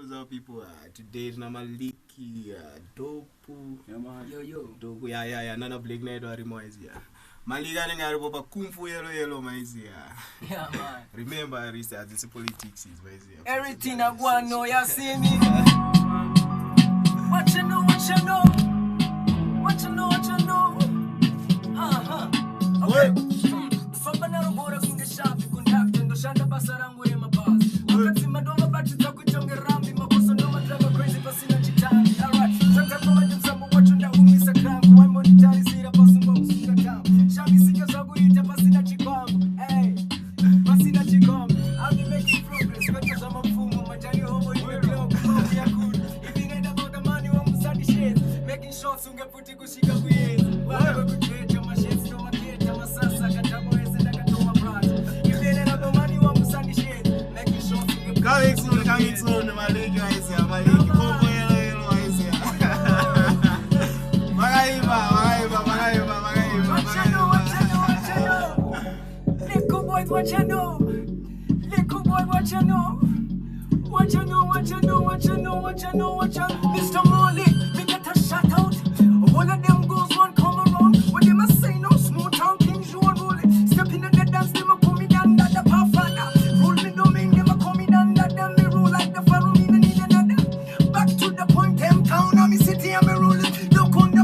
What's up, people? Today is Malic, Dopu. Yo. Dopu, yeah. Nana Blake Night or Rimoisia. Maliga and Aribopa Kung Fu Yellow, Maisia. Yeah, man. Remember, it's politics is Maisia. Everything I want to know, you see me. What you know? Okay. From banana border from the shop, you contact and the Shanda Basarango in my boss. Wakati madoma bati takuchonge rambi makoso no madrama crazy pasina chitani. Alright, sasa kama jumsambo wachunda umisa krangu. Wambo nitari sira pasungo usuka tamu. Shabi sika zagurita pasina chikwambu. Hey, pasina chikwambu. I'll be making progress. Kata zama mfumo majani hobo imeblock. Mambo ya kudu. If you need about the money wa musadi shades. Making shots ungeputi kushika kuyezi. Wawe kutueja mashades no maketa masasa katabo eze na katoma brata. If you need about the money wa musadi shades. Making shots ungeputi. Coming soon, Malic, Malic, Magaiba. What you know? Little boy, what you know? Little boy, what you know? Mr. Malic, we get a shout out. All of them goes one come around. When they must say no smooth town kings, you want roll it. Step in the dance, they must come me down that the power father. Roll me domain, they must come me down that them me roll like the pharaoh, me no need another. Back to the point, them town, I'm me city, I'm me roll it. Look on the